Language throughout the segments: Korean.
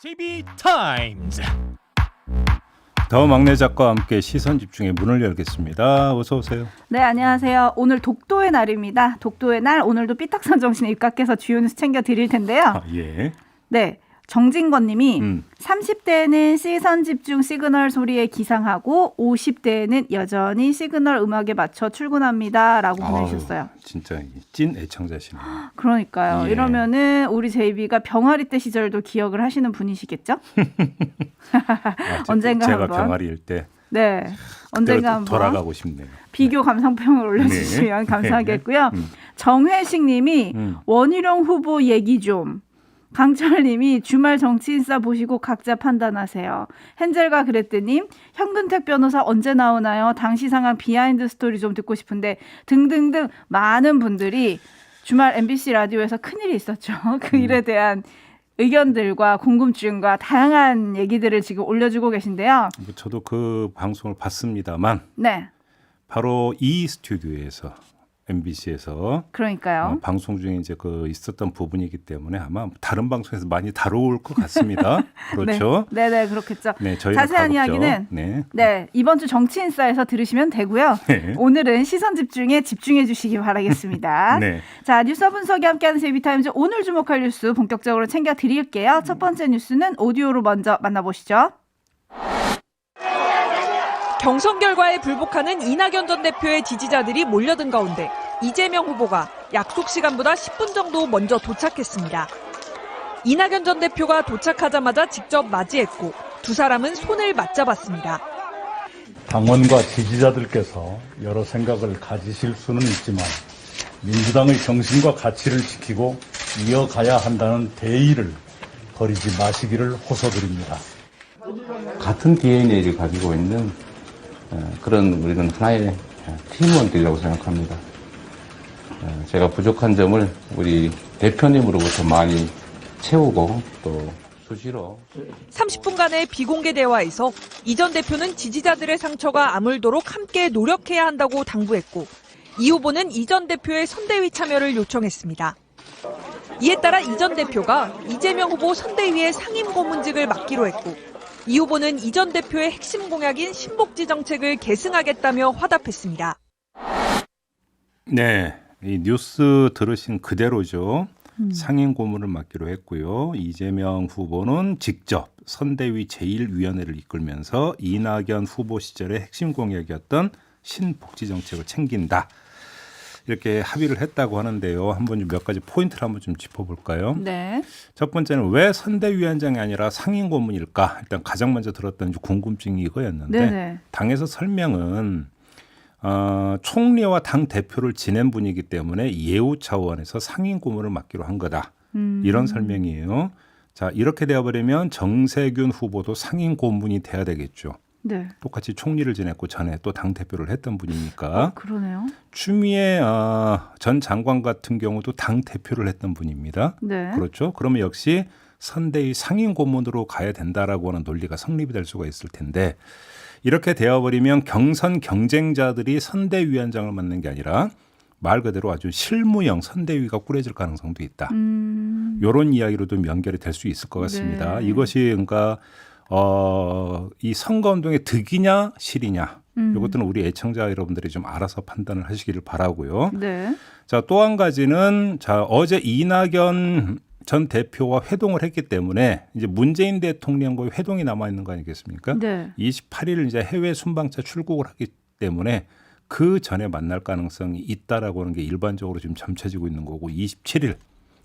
TV 타임즈. 더 막내 작가와 함께 시선 집중의 문을 열겠습니다. 어서 오세요. 네, 안녕하세요. 오늘 독도의 날입니다. 독도의 날, 오늘도 삐딱선 정신에 입각해서 주요 뉴스 챙겨드릴 텐데요. 예. 네, 정진권 님이 30대는 시선 집중 시그널 소리에 기상하고 50대는 여전히 시그널 음악에 맞춰 출근합니다. 라고 보내주셨어요. 진짜 찐 애청자시네요. 그러니까요. 예. 이러면은 우리 제이비가 병아리 때 시절도 기억을 하시는 분이시겠죠? 언젠가 제가 한번. 병아리일 때 네, 언젠가 한번 돌아가고 싶네요. 비교 감상평을 올려주시면 네. 감사하겠고요. 정회식 님이 원희룡 후보 얘기 좀. 강철 님이 주말 정치인싸 보시고 각자 판단하세요. 헨젤과 그레트님, 현근택 변호사 언제 나오나요? 당시 상황 비하인드 스토리 좀 듣고 싶은데 등등등 많은 분들이 주말 MBC 라디오에서 큰일이 있었죠. 그 일에 대한 의견들과 궁금증과 다양한 얘기들을 지금 올려주고 계신데요. 저도 그 방송을 봤습니다만 네, 바로 이 스튜디오에서 MBC에서 그러니까요. 방송 중에 이제 그 있었던 부분이기 때문에 아마 다른 방송에서 많이 다뤄올 것 같습니다. 그렇죠? 네, 네, 그렇겠죠. 네, 저희가 자세한 가급적, 이야기는 네. 이번 주 정치인싸에서 들으시면 되고요. 네. 오늘은 시선 집중에 집중해 주시기 바라겠습니다. 네. 자, 뉴스 분석이 함께하는 제이비타임즈 오늘 주목할 뉴스 본격적으로 챙겨드릴게요. 첫 번째 뉴스는 오디오로 먼저 만나보시죠. 경선 결과에 불복하는 이낙연 전 대표의 지지자들이 몰려든 가운데 이재명 후보가 약속 시간보다 10분 정도 먼저 도착했습니다. 이낙연 전 대표가 도착하자마자 직접 맞이했고 두 사람은 손을 맞잡았습니다. 당원과 지지자들께서 여러 생각을 가지실 수는 있지만 민주당의 정신과 가치를 지키고 이어가야 한다는 대의를 버리지 마시기를 호소드립니다. 같은 DNA를 가지고 있는 그런 우리는 하나의 팀원들이라고 생각합니다. 제가 부족한 점을 우리 대표님으로부터 많이 채우고 또 수시로 30분간의 비공개 대화에서 이 전 대표는 지지자들의 상처가 아물도록 함께 노력해야 한다고 당부했고 이 후보는 이 전 대표의 선대위 참여를 요청했습니다. 이에 따라 이 전 대표가 이재명 후보 선대위의 상임 고문직을 맡기로 했고 이 후보는 이 전 대표의 핵심 공약인 신복지 정책을 계승하겠다며 화답했습니다. 네, 이 뉴스 들으신 그대로죠. 상임 고문을 맡기로 했고요. 이재명 후보는 직접 선대위 제1위원회를 이끌면서 이낙연 후보 시절의 핵심 공약이었던 신복지 정책을 챙긴다. 이렇게 합의를 했다고 하는데요. 한번 몇 가지 포인트를 한번 좀 짚어볼까요? 네. 첫 번째는 왜 선대위원장이 아니라 상임 고문일까? 일단 가장 먼저 들었던 궁금증이 이거였는데 네네. 당에서 설명은 총리와 당 대표를 지낸 분이기 때문에 예우 차원에서 상임 고문을 맡기로 한 거다. 이런 설명이에요. 자, 이렇게 되어버리면 정세균 후보도 상임 고문이 돼야 되겠죠. 네. 똑같이 총리를 지냈고 전에 또 당 대표를 했던 분이니까. 그러네요. 추미애 전 장관 같은 경우도 당 대표를 했던 분입니다. 네. 그렇죠. 그러면 역시 선대위 상임 고문으로 가야 된다라고 하는 논리가 성립이 될 수가 있을 텐데 이렇게 되어버리면 경선 경쟁자들이 선대위원장을 맡는 게 아니라 말 그대로 아주 실무형 선대위가 꾸려질 가능성도 있다. 이런 이야기로도 연결이 될 수 있을 것 같습니다. 네. 이것이 그러니까 이 선거운동의 득이냐 실이냐 이것들은 우리 애청자 여러분들이 좀 알아서 판단을 하시기를 바라고요. 네. 자, 또 한 가지는 자 어제 이낙연 전 대표와 회동을 했기 때문에 이제 문재인 대통령과의 회동이 남아 있는 거 아니겠습니까? 네. 28일 이제 해외 순방차 출국을 하기 때문에 그 전에 만날 가능성이 있다라고 하는 게 일반적으로 지금 점쳐지고 있는 거고 27일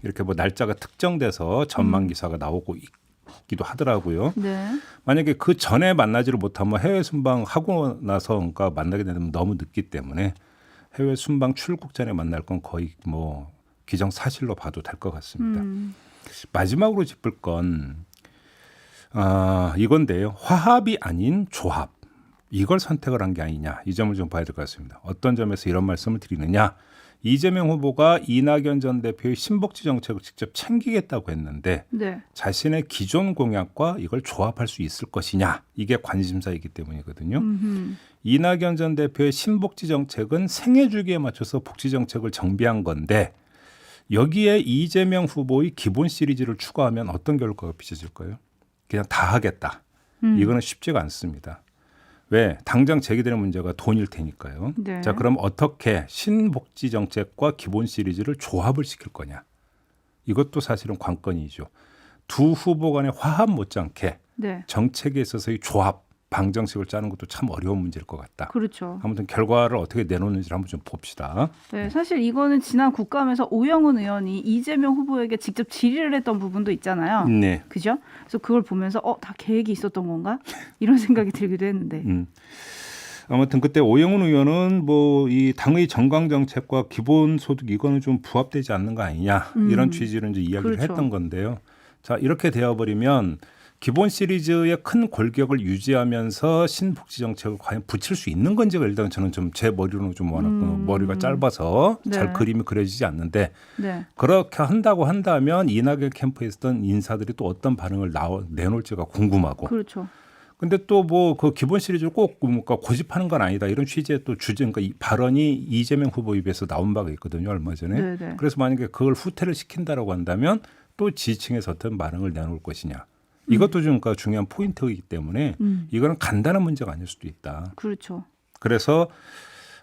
이렇게 뭐 날짜가 특정돼서 전망 기사가 나오고 있기도 하더라고요. 네. 만약에 그 전에 만나지를 못하면 해외 순방 하고 나서 그러니까 만나게 되면 너무 늦기 때문에 해외 순방 출국 전에 만날 건 거의 뭐 기정사실로 봐도 될 것 같습니다. 마지막으로 짚을 건 이건데요. 화합이 아닌 조합. 이걸 선택을 한 게 아니냐. 이 점을 좀 봐야 될 것 같습니다. 어떤 점에서 이런 말씀을 드리느냐. 이재명 후보가 이낙연 전 대표의 신복지 정책을 직접 챙기겠다고 했는데 네. 자신의 기존 공약과 이걸 조합할 수 있을 것이냐. 이게 관심사이기 때문이거든요. 이낙연 전 대표의 신복지 정책은 생애 주기에 맞춰서 복지 정책을 정비한 건데 여기에 이재명 후보의 기본 시리즈를 추가하면 어떤 결과가 빚어질까요? 그냥 다 하겠다. 이거는 쉽지가 않습니다. 왜? 당장 제기되는 문제가 돈일 테니까요. 네. 자, 그럼 어떻게 신복지 정책과 기본 시리즈를 조합을 시킬 거냐? 이것도 사실은 관건이죠. 두 후보 간의 화합 못지않게 네. 정책에 있어서의 조합, 방정식을 짜는 것도 참 어려운 문제일 것 같다. 그렇죠. 아무튼 결과를 어떻게 내놓는지를 한번 좀 봅시다. 네, 사실 이거는 지난 국감에서 오영훈 의원이 이재명 후보에게 직접 질의를 했던 부분도 있잖아요. 네. 그죠? 그래서 그걸 보면서 다 계획이 있었던 건가? 이런 생각이 들기도 했는데. 아무튼 그때 오영훈 의원은 뭐 이 당의 정강 정책과 기본 소득 이거는 좀 부합되지 않는 거 아니냐 이런 취지로 이제 이야기를 그렇죠. 했던 건데요. 자, 이렇게 되어버리면 기본 시리즈의 큰 골격을 유지하면서 신복지 정책을 과연 붙일 수 있는 건지가 일단 저는 좀 제 머리로는 좀 워낙 머리가 짧아서 네. 잘 그림이 그려지지 않는데 네. 그렇게 한다고 한다면 이낙연 캠프에 있었던 인사들이 또 어떤 반응을 내놓을지가 궁금하고. 그렇죠. 근데 또 뭐 그 기본 시리즈를 꼭 뭔가 고집하는 건 아니다 이런 취지의 또 주제, 그러니까 이 발언이 이재명 후보 입에서 나온 바가 있거든요 얼마 전에. 네네. 그래서 만약에 그걸 후퇴를 시킨다라고 한다면 또 지지층에서 어떤 반응을 내놓을 것이냐. 이것도 좀 그러니까 중요한 포인트이기 때문에 이거는 간단한 문제가 아닐 수도 있다. 그렇죠. 그래서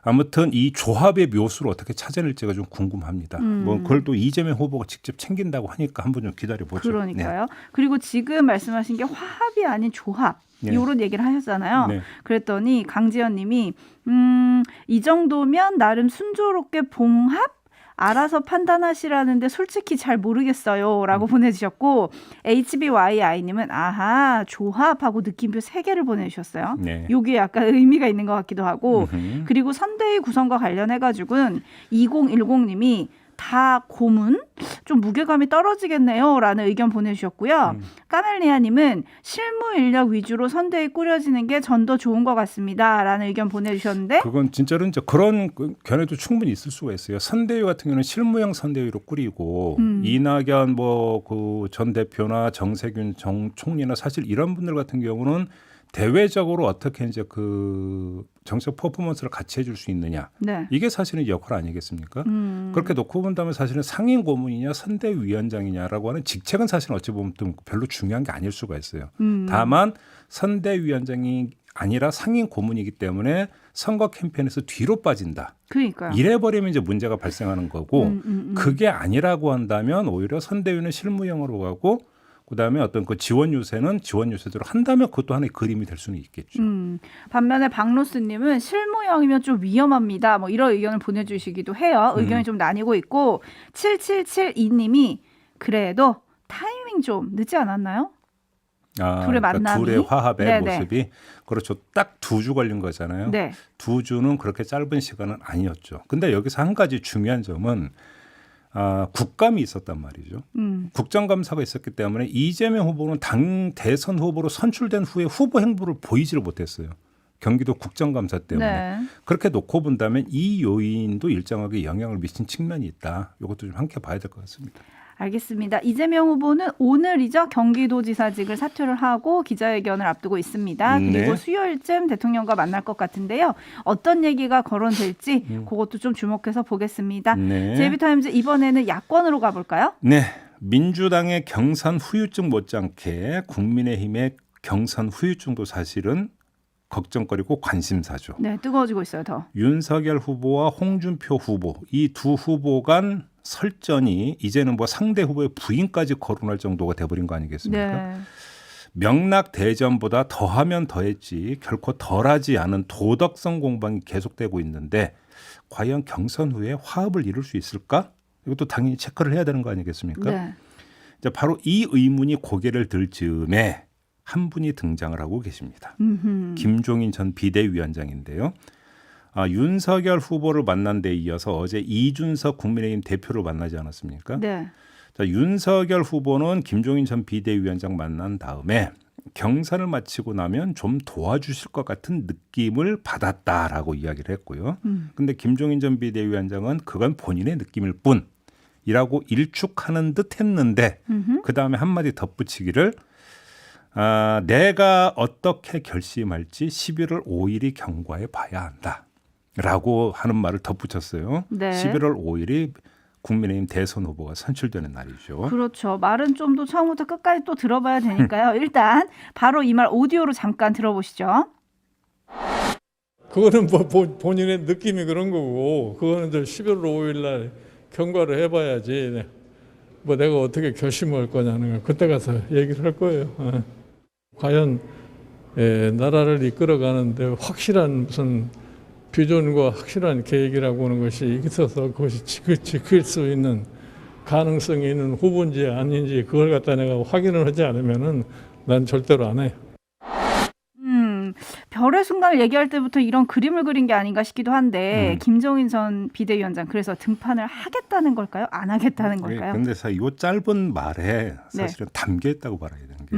아무튼 이 조합의 묘수를 어떻게 찾아낼지가 좀 궁금합니다. 뭐 그걸 또 이재명 후보가 직접 챙긴다고 하니까 한번 좀 기다려보죠. 그러니까요. 그리고 지금 말씀하신 게 화합이 아닌 조합. 네. 이런 얘기를 하셨잖아요. 네. 그랬더니 강지연 님이 이 정도면 나름 순조롭게 봉합? 알아서 판단하시라는데 솔직히 잘 모르겠어요 라고 보내주셨고 HBYI님은 아하 조합하고 느낌표 3개를 보내주셨어요. 네. 여기에 약간 의미가 있는 것 같기도 하고 그리고 선대위 구성과 관련해가지고는 2010님이 다 고문? 좀 무게감이 떨어지겠네요 라는 의견 보내주셨고요. 까멜리아님은 실무 인력 위주로 선대위 꾸려지는 게 전 더 좋은 것 같습니다 라는 의견 보내주셨는데 그건 진짜로 이제 그런 견해도 충분히 있을 수가 있어요. 선대위 같은 경우는 실무형 선대위로 꾸리고 이낙연 뭐 그 전 대표나 정세균 총리나 사실 이런 분들 같은 경우는 대외적으로 어떻게 이제 그 정책 퍼포먼스를 같이 해줄 수 있느냐. 네. 이게 사실은 역할 아니겠습니까? 그렇게 놓고 본다면 사실은 상임 고문이냐 선대위원장이냐라고 하는 직책은 사실 어찌 보면 좀 별로 중요한 게 아닐 수가 있어요. 다만 선대위원장이 아니라 상임 고문이기 때문에 선거 캠페인에서 뒤로 빠진다. 그러니까요. 이래버리면 이제 문제가 발생하는 거고 그게 아니라고 한다면 오히려 선대위는 실무형으로 가고 그다음에 어떤 그 지원 유세는 지원 유세대로 한다면 그것도 하나의 그림이 될 수는 있겠죠. 반면에 박로스님은 실무형이면 좀 위험합니다. 뭐 이런 의견을 보내주시기도 해요. 의견이 좀 나뉘고 있고 7772님이 그래도 타이밍 좀 늦지 않았나요? 둘의 만남이. 그러니까 둘의 화합의 네네. 모습이 그렇죠. 딱 2주 걸린 거잖아요. 네. 2주는 그렇게 짧은 시간은 아니었죠. 근데 여기서 한 가지 중요한 점은 국감이 있었단 말이죠. 국정감사가 있었기 때문에 이재명 후보는 당 대선 후보로 선출된 후에 후보 행보를 보이지를 못했어요. 경기도 국정감사 때문에. 네. 그렇게 놓고 본다면 이 요인도 일정하게 영향을 미친 측면이 있다. 이것도 좀 함께 봐야 될 것 같습니다. 알겠습니다. 이재명 후보는 오늘이죠. 경기도지사직을 사퇴를 하고 기자회견을 앞두고 있습니다. 그리고 네. 수요일쯤 대통령과 만날 것 같은데요. 어떤 얘기가 거론될지 그것도 좀 주목해서 보겠습니다. 네. JB타임즈 이번에는 야권으로 가볼까요? 네. 민주당의 경선 후유증 못지않게 국민의힘의 경선 후유증도 사실은 걱정거리고 관심사죠. 네, 뜨거워지고 있어요. 더. 윤석열 후보와 홍준표 후보 이 두 후보 간 설전이 이제는 뭐 상대 후보의 부인까지 거론할 정도가 돼버린 거 아니겠습니까? 네. 명락 대전보다 더하면 더했지 결코 덜하지 않은 도덕성 공방이 계속되고 있는데 과연 경선 후에 화합을 이룰 수 있을까? 이것도 당연히 체크를 해야 되는 거 아니겠습니까? 네. 자, 바로 이 의문이 고개를 들 즈음에 한 분이 등장을 하고 계십니다. 김종인 전 비대위원장인데요. 윤석열 후보를 만난 데 이어서 어제 이준석 국민의힘 대표를 만나지 않았습니까? 네. 자, 윤석열 후보는 김종인 전 비대위원장 만난 다음에 경선을 마치고 나면 좀 도와주실 것 같은 느낌을 받았다라고 이야기를 했고요. 근데 김종인 전 비대위원장은 그건 본인의 느낌일 뿐이라고 일축하는 듯 했는데 그다음에 한마디 덧붙이기를 내가 어떻게 결심할지 11월 5일이 경과해 봐야 한다. 라고 하는 말을 덧붙였어요. 네. 11월 5일이 국민의힘 대선 후보가 선출되는 날이죠. 그렇죠. 말은 좀 더 처음부터 끝까지 또 들어봐야 되니까요. 일단 바로 이 말 오디오로 잠깐 들어보시죠. 그거는 뭐 본인의 느낌이 그런 거고 그거는 저 11월 5일 날 경과를 해봐야지 뭐 내가 어떻게 결심할 거냐는 걸 그때 가서 얘기를 할 거예요. 과연 나라를 이끌어가는데 확실한 무슨 비전과 확실한 계획이라고 하는 것이 있어서 그것이 지킬 수 있는 가능성이 있는 후보인지 아닌지 그걸 갖다 내가 확인을 하지 않으면은 난 절대로 안 해요. 별의 순간을 얘기할 때부터 이런 그림을 그린 게 아닌가 싶기도 한데 김종인 전 비대위원장 그래서 등판을 하겠다는 걸까요? 안 하겠다는 걸까요? 그런데 이 짧은 말에 사실은 담겨 있다고 봐야 되는 게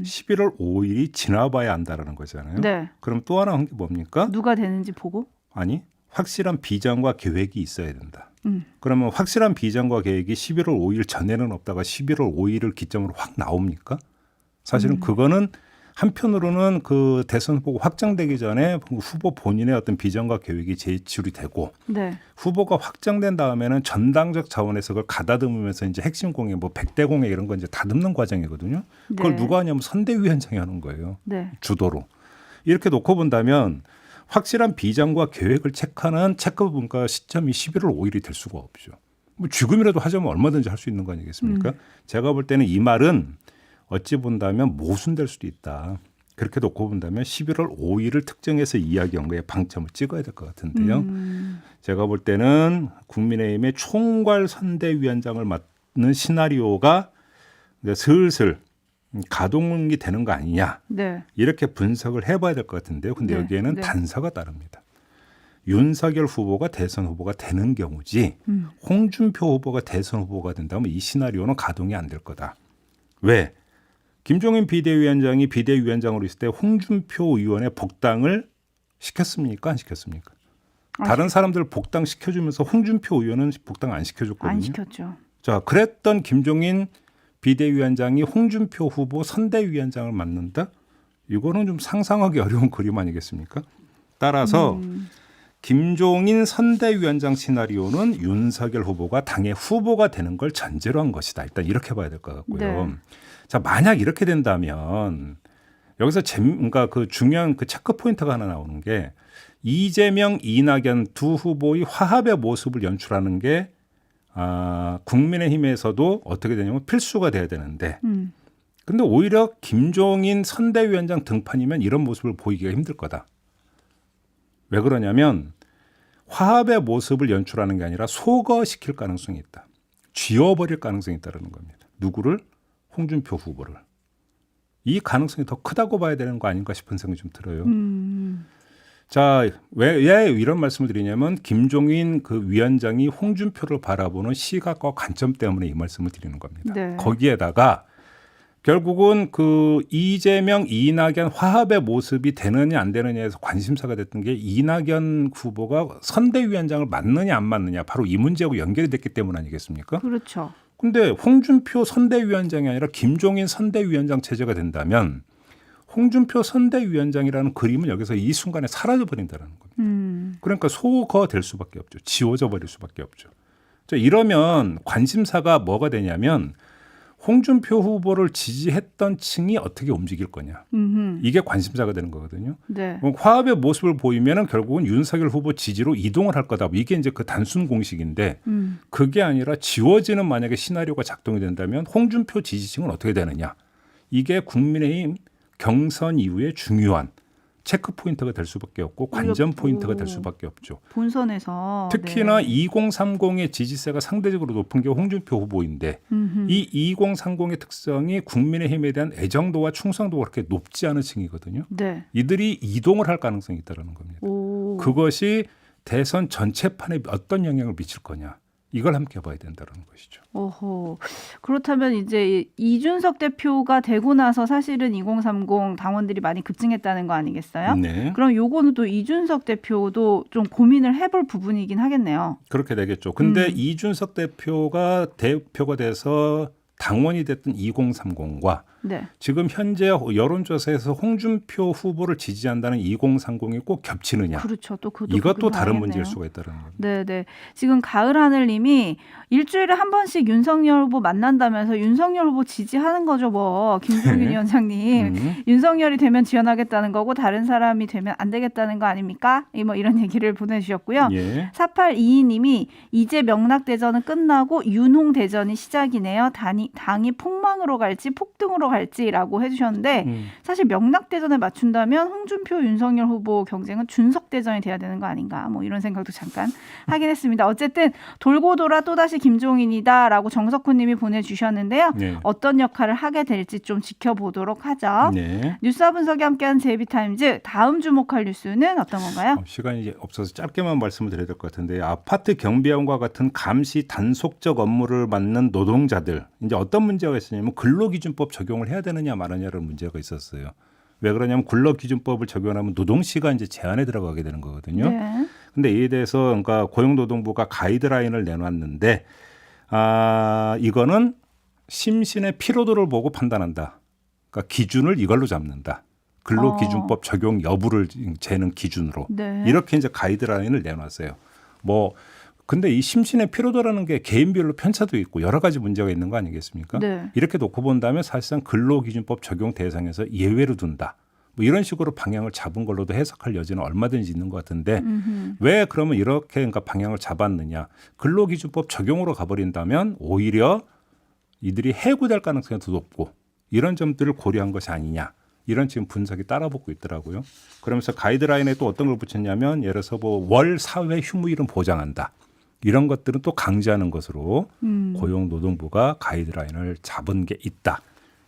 11월 5일이 지나봐야 안다라는 거잖아요. 네. 그럼 또 하나 한 게 뭡니까? 누가 되는지 보고? 아니 확실한 비전과 계획이 있어야 된다. 그러면 확실한 비전과 계획이 11월 5일 전에는 없다가 11월 5일을 기점으로 확 나옵니까? 사실은 그거는 한편으로는 그 대선 후보가 확정되기 전에 후보 본인의 어떤 비전과 계획이 제출이 되고 네. 후보가 확정된 다음에는 전당적 차원에서 그걸 가다듬으면서 이제 핵심 공약, 뭐 100대 공약 이런 건 이제 다듬는 과정이거든요. 그걸 네. 누가 하냐면 선대위원장이 하는 거예요. 네. 주도로. 이렇게 놓고 본다면 확실한 비전과 계획을 체크하는 체크 분과 시점이 11월 5일이 될 수가 없죠. 뭐 지금이라도 하자면 얼마든지 할 수 있는 거 아니겠습니까? 제가 볼 때는 이 말은 어찌 본다면 모순될 수도 있다. 그렇게 놓고 본다면 11월 5일을 특정해서 이야기한 거에 방점을 찍어야 될 것 같은데요. 제가 볼 때는 국민의힘의 총괄 선대위원장을 맡는 시나리오가 이제 슬슬 가동이 되는 거 아니냐. 네. 이렇게 분석을 해봐야 될 것 같은데요. 근데 네. 여기에는 네. 단서가 따릅니다. 윤석열 후보가 대선 후보가 되는 경우지 홍준표 후보가 대선 후보가 된다면 이 시나리오는 가동이 안 될 거다. 왜? 김종인 비대위원장이 비대위원장으로 있을 때 홍준표 의원의 복당을 시켰습니까? 안 시켰습니까? 다른 사람들 복당 시켜주면서 홍준표 의원은 복당 안 시켜줬거든요. 안 시켰죠. 자, 그랬던 김종인 비대위원장이 홍준표 후보 선대위원장을 맡는다? 이거는 좀 상상하기 어려운 그림 아니겠습니까? 따라서 김종인 선대위원장 시나리오는 윤석열 후보가 당의 후보가 되는 걸 전제로 한 것이다. 일단 이렇게 봐야 될 것 같고요. 네. 자, 만약 이렇게 된다면 여기서 그러니까 그 중요한 그 체크 포인트가 하나 나오는 게 이재명, 이낙연 두 후보의 화합의 모습을 연출하는 게 국민의힘에서도 어떻게 되냐면 필수가 돼야 되는데 근데 오히려 김종인 선대위원장 등판이면 이런 모습을 보이기가 힘들 거다. 왜 그러냐면 화합의 모습을 연출하는 게 아니라 소거시킬 가능성이 있다. 쥐어버릴 가능성이 있다는 겁니다. 누구를? 홍준표 후보를. 이 가능성이 더 크다고 봐야 되는 거 아닌가 싶은 생각이 좀 들어요. 자, 왜 이런 말씀을 드리냐면 김종인 그 위원장이 홍준표를 바라보는 시각과 관점 때문에 이 말씀을 드리는 겁니다. 네. 거기에다가 결국은 그 이재명, 이낙연 화합의 모습이 되느냐 안 되느냐에서 관심사가 됐던 게 이낙연 후보가 선대위원장을 맡느냐 안 맡느냐 바로 이 문제하고 연결이 됐기 때문 아니겠습니까? 그렇죠. 근데 홍준표 선대위원장이 아니라 김종인 선대위원장 체제가 된다면 홍준표 선대위원장이라는 그림은 여기서 이 순간에 사라져 버린다는 겁니다. 그러니까 소거될 수밖에 없죠. 지워져 버릴 수밖에 없죠. 자, 이러면 관심사가 뭐가 되냐면 홍준표 후보를 지지했던 층이 어떻게 움직일 거냐. 이게 관심사가 되는 거거든요. 네. 화합의 모습을 보이면 결국은 윤석열 후보 지지로 이동을 할 거다. 이게 이제 그 단순 공식인데 그게 아니라 지워지는 만약에 시나리오가 작동이 된다면 홍준표 지지층은 어떻게 되느냐. 이게 국민의힘 경선 이후에 중요한 체크 포인트가 될 수밖에 없고 관전 포인트가 될 수밖에 없죠. 본선에서 특히나 네. 2030의 지지세가 상대적으로 높은 게 홍준표 후보인데 이 2030의 특성이 국민의힘에 대한 애정도와 충성도가 그렇게 높지 않은 층이거든요. 네. 이들이 이동을 할 가능성이 있다는 겁니다. 오. 그것이 대선 전체판에 어떤 영향을 미칠 거냐. 이걸 함께 봐야 된다는 것이죠. 오호. 그렇다면 이제 이준석 대표가 되고 나서 사실은 2030 당원들이 많이 급증했다는 거 아니겠어요? 네. 그럼 요거는 또 이준석 대표도 좀 고민을 해볼 부분이긴 하겠네요. 그렇게 되겠죠. 근데 이준석 대표가 돼서 당원이 됐던 2030과 네. 지금 현재 여론조사에서 홍준표 후보를 지지한다는 2030이 꼭 겹치느냐. 그렇죠. 또 그것도 이것도 다른 봐야겠네요. 문제일 수가 있다는 겁니다. 네. 지금 가을 하늘님이 일주일에 한 번씩 윤석열 후보 만난다면서 윤석열 후보 지지하는 거죠, 뭐. 김종균 위원장님. 윤석열이 되면 지원하겠다는 거고 다른 사람이 되면 안 되겠다는 거 아닙니까? 뭐 이런 얘기를 보내주셨고요. 예. 4822님이 이제 명락대전은 끝나고 윤홍대전이 시작이네요. 당이 폭망으로 갈지 폭등으로 갈지라고 해주셨는데 사실 명락대전에 맞춘다면 홍준표 윤석열 후보 경쟁은 준석대전이 돼야 되는 거 아닌가 뭐 이런 생각도 잠깐 하긴 했습니다. 어쨌든 돌고 돌아 또다시 김종인이다라고 정석훈님이 보내주셨는데요. 네. 어떤 역할을 하게 될지 좀 지켜보도록 하죠. 네. 뉴스와 분석이 함께한 제이비타임즈 다음 주목할 뉴스는 어떤 건가요? 시간이 이제 없어서 짧게만 말씀을 드려야 될 것 같은데 아파트 경비원과 같은 감시 단속적 업무를 맡는 노동자들 이제 어떤 문제가 있었냐면 근로기준법 적용을 해야 되느냐 마느냐라는 문제가 있었어요. 왜 그러냐면 근로기준법을 적용하면 노동시간 이제 제한에 들어가게 되는 거거든요. 네. 근데 이에 대해서 그러니까 고용노동부가 가이드라인을 내놨는데 이거는 심신의 피로도를 보고 판단한다. 그러니까 기준을 이걸로 잡는다. 근로기준법 적용 여부를 재는 기준으로 네. 이렇게 이제 가이드라인을 내놨어요. 뭐 근데 이 심신의 피로도라는 게 개인별로 편차도 있고 여러 가지 문제가 있는 거 아니겠습니까? 네. 이렇게 놓고 본다면 사실상 근로기준법 적용 대상에서 예외로 둔다. 뭐 이런 식으로 방향을 잡은 걸로도 해석할 여지는 얼마든지 있는 것 같은데 왜 그러면 이렇게 그러니까 방향을 잡았느냐? 근로기준법 적용으로 가버린다면 오히려 이들이 해고될 가능성이 더 높고 이런 점들을 고려한 것이 아니냐. 이런 지금 분석이 따라붙고 있더라고요. 그러면서 가이드라인에 또 어떤 걸 붙였냐면 예를 들어서 뭐 월 사회 휴무일은 보장한다. 이런 것들은 또 강제하는 것으로 고용노동부가 가이드라인을 잡은 게 있다.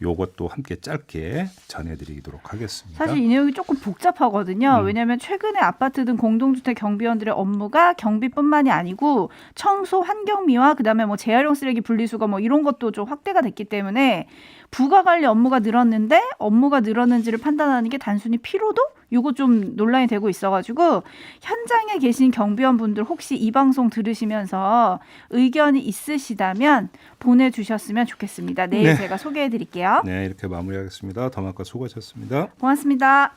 요것도 함께 짧게 전해드리도록 하겠습니다. 사실 이 내용이 조금 복잡하거든요. 왜냐하면 최근에 아파트 등 공동주택 경비원들의 업무가 경비뿐만이 아니고 청소, 환경미화, 그다음에 뭐 재활용 쓰레기 분리수거 뭐 이런 것도 좀 확대가 됐기 때문에 부가관리 업무가 늘었는데 업무가 늘었는지를 판단하는 게 단순히 피로도? 이거 좀 논란이 되고 있어가지고 현장에 계신 경비원분들 혹시 이 방송 들으시면서 의견이 있으시다면 보내주셨으면 좋겠습니다. 내일 네. 제가 소개해드릴게요. 네, 이렇게 마무리하겠습니다. 더마카 수고하셨습니다. 고맙습니다.